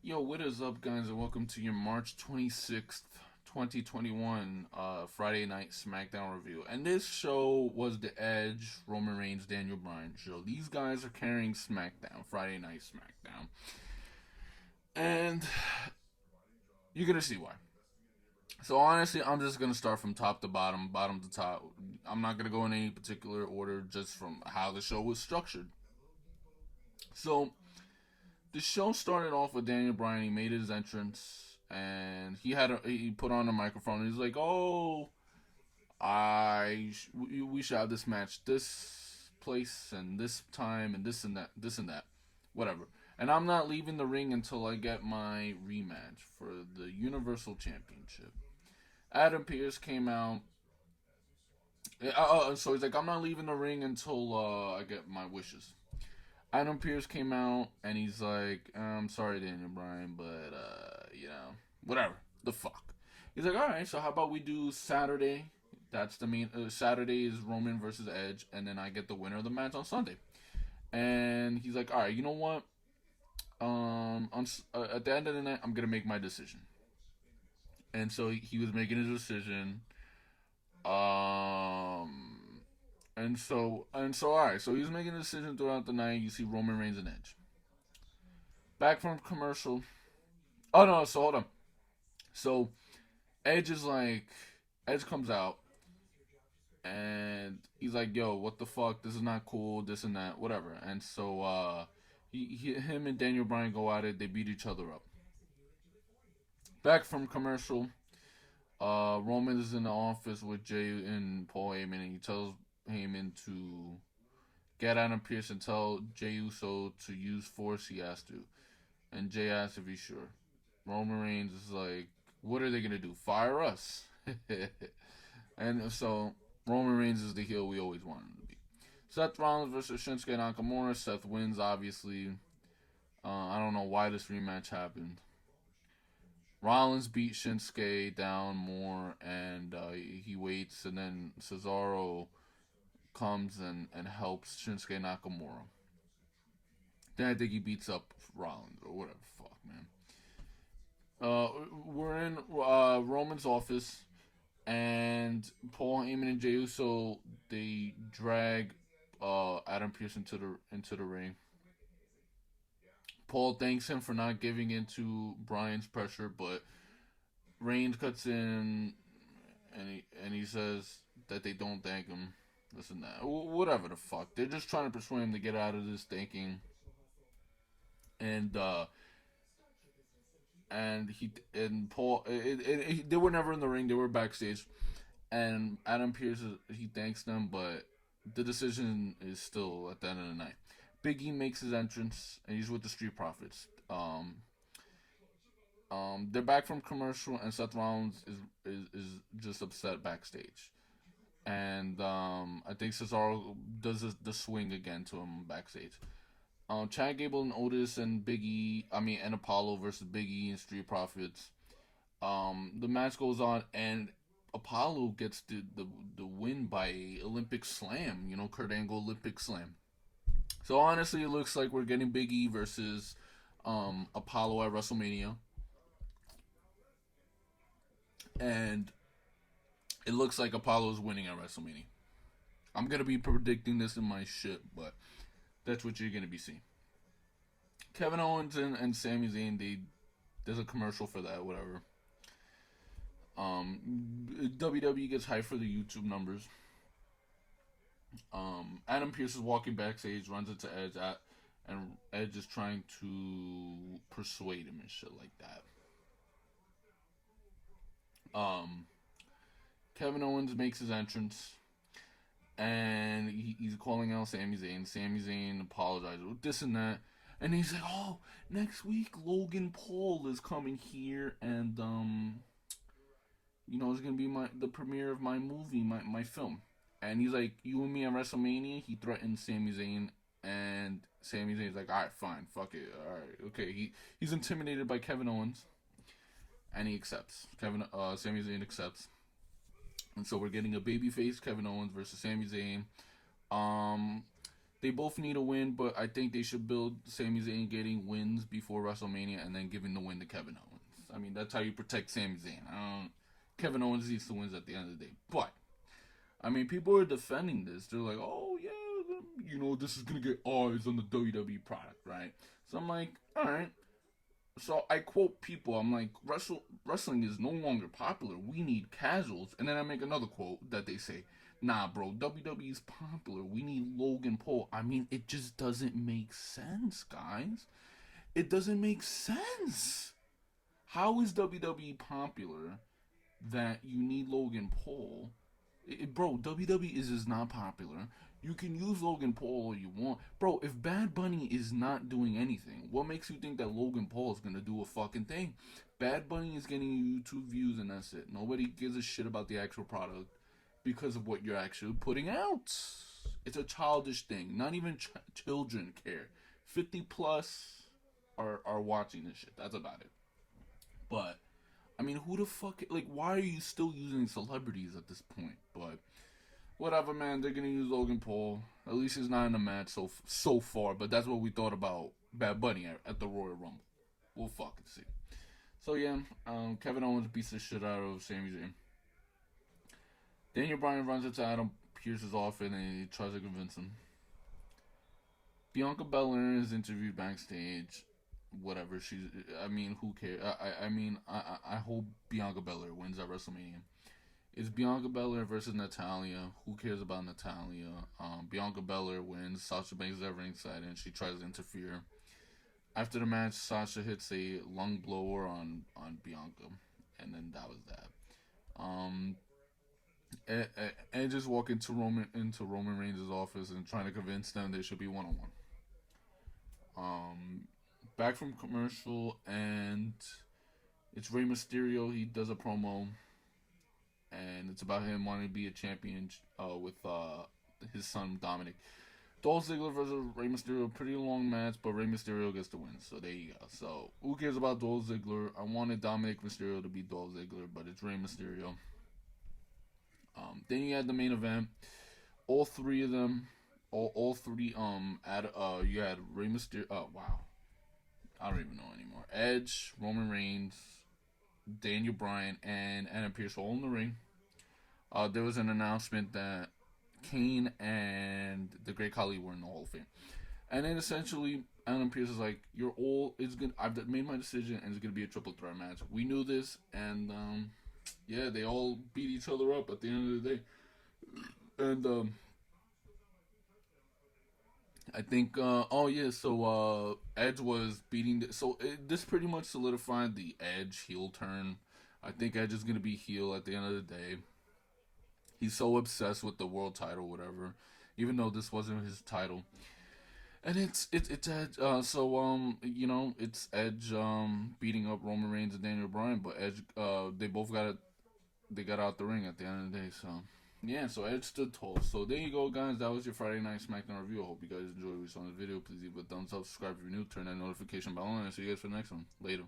Yo, what is up, guys, and welcome to your March 26th, 2021 Friday Night Smackdown review. And this show was the Edge, Roman Reigns, Daniel Bryan show. These guys are carrying Smackdown, Friday Night Smackdown. And you're going to see why. So, honestly, I'm just going to start from top to bottom, bottom to top. I'm not going to go in any particular order, just from how the show was structured. So, the show started off with Daniel Bryan. He made his entrance, and he put on a microphone. And he's like, "Oh, we should have this match this place and this time and this and that, whatever." And I'm not leaving the ring until I get my rematch for the Universal Championship. Adam Pearce came out. So he's like, "I'm not leaving the ring until I get my wishes." Adam Pearce came out and he's like, "I'm sorry, Daniel Bryan, but whatever. The fuck." He's like, "All right, so how about we do Saturday? That's the main. Saturday is Roman versus Edge, and then I get the winner of the match on Sunday." And he's like, "All right, you know what? At the end of the night, I'm gonna make my decision." And so he was making his decision. Um, all right. So he's making a decision throughout the night. You see Roman Reigns and Edge. Back from commercial. Oh no! So hold on. So Edge is like, Edge comes out and he's like, "Yo, what the fuck? This is not cool. This and that, whatever." And so him and Daniel Bryan go at it. They beat each other up. Back from commercial. Roman is in the office with Jay and Paul Heyman, and he tells Heyman to get Adam Pearce and tell Jey Uso to use force. He has to, and Jay asks if he's sure. Roman Reigns is like, "What are they gonna do? Fire us?" And so Roman Reigns is the heel we always wanted him to be. Seth Rollins versus Shinsuke Nakamura. Seth wins, obviously. I don't know why this rematch happened. Rollins beat Shinsuke down more, and he waits, and then Cesaro comes and helps Shinsuke Nakamura. Then I think he beats up Rollins or whatever. Fuck, man. We're in Roman's office, and Paul Heyman and Jey Uso they drag Adam Pearce into the ring. Paul thanks him for not giving in to Bryan's pressure, but Reigns cuts in and he says that they don't thank him. This and that, whatever the fuck. They're just trying to persuade him to get out of this thinking, and he and Paul. They were never in the ring. They were backstage, and Adam Pearce he thanks them, but the decision is still at the end of the night. Big E makes his entrance, and he's with the Street Profits. They're back from commercial, and Seth Rollins is just upset backstage, and I think Cesaro does the swing again to him backstage. Chad Gable and Otis and and Apollo versus Big E and Street Profits. The match goes on, and Apollo gets the win by Olympic Slam. You know, Kurt Angle Olympic Slam. So honestly, it looks like we're getting Big E versus Apollo at WrestleMania, and it looks like Apollo's winning at WrestleMania. I'm gonna be predicting this in my shit, but that's what you're gonna be seeing. Kevin Owens and Sami Zayn, there's a commercial for that, whatever. WWE gets hyped for the YouTube numbers. Adam Pearce is walking backstage, runs into and Edge is trying to persuade him and shit like that. Um, Kevin Owens makes his entrance, and he's calling out Sami Zayn. Sami Zayn apologizes with this and that, and he's like, "Oh, next week Logan Paul is coming here, and it's gonna be the premiere of my movie, my film." And he's like, "You and me at WrestleMania." He threatens Sami Zayn, and Sami Zayn's like, "All right, fine, fuck it, all right, okay." He's intimidated by Kevin Owens, and he accepts. Sami Zayn accepts, and so we're getting a babyface Kevin Owens versus Sami Zayn. Um, They both need a win, but I think they should build Sami Zayn getting wins before WrestleMania and then giving the win to Kevin Owens. I mean, that's how you protect Sami Zayn. Kevin Owens needs to win at the end of the day. But, I mean, people are defending this. They're like, oh, yeah, this is going to get eyes on the WWE product, right? So I'm like, all right. So I quote people, I'm like, wrestling is no longer popular. We need casuals. And then I make another quote that they say, nah, bro, WWE is popular. We need Logan Paul. I mean, it just doesn't make sense, guys. It doesn't make sense. How is WWE popular that you need Logan Paul? Bro, WWE is just not popular. You can use Logan Paul all you want. Bro, if Bad Bunny is not doing anything, what makes you think that Logan Paul is going to do a fucking thing? Bad Bunny is getting you YouTube views and that's it. Nobody gives a shit about the actual product because of what you're actually putting out. It's a childish thing. Not even children care. 50 plus are watching this shit. That's about it. But, I mean, who the fuck... Like, why are you still using celebrities at this point? But... whatever, man. They're gonna use Logan Paul. At least he's not in the match so far. But that's what we thought about Bad Bunny at the Royal Rumble. We'll fucking see. So yeah, Kevin Owens beats the shit out of Sami Zayn. Daniel Bryan runs into Adam Pearce's office and he tries to convince him. Bianca Belair is interviewed backstage. Whatever. I mean, who cares? I hope Bianca Belair wins at WrestleMania. It's Bianca Belair versus Natalya. Who cares about Natalya? Bianca Belair wins. Sasha Banks is at ringside and she tries to interfere. After the match, Sasha hits a lung blower on Bianca. And then that was that. And just walk into Roman Reigns' office and trying to convince them they should be one-on-one. Back from commercial and it's Rey Mysterio. He does a promo. And it's about him wanting to be a champion with his son Dominic. Dolph Ziggler versus Rey Mysterio, pretty long match, but Rey Mysterio gets the win. So there you go. So who cares about Dolph Ziggler? I wanted Dominic Mysterio to be Dolph Ziggler, but it's Rey Mysterio. Then you had the main event. All three of them, all three. You had Rey Mysterio. Oh wow, I don't even know anymore. Edge, Roman Reigns, Daniel Bryan, and Adam Pearce all in the ring. There was an announcement that Kane and the Great Khali were in the Hall of Fame. And then essentially, Adam Pearce is like, I've made my decision and it's going to be a triple threat match. We knew this, and yeah, they all beat each other up at the end of the day. And I think, Edge was beating... this pretty much solidified the Edge heel turn. I think Edge is going to be heel at the end of the day. He's so obsessed with the world title, whatever. Even though this wasn't his title. And it's Edge, it's Edge beating up Roman Reigns and Daniel Bryan. But Edge, they got out the ring at the end of the day, so... yeah, so Edge stood tall. So there you go, guys. That was your Friday Night Smackdown review. I hope you guys enjoyed what you saw in the video. Please leave a thumbs up, subscribe if you're new, turn that notification bell on, and see you guys for the next one. Later.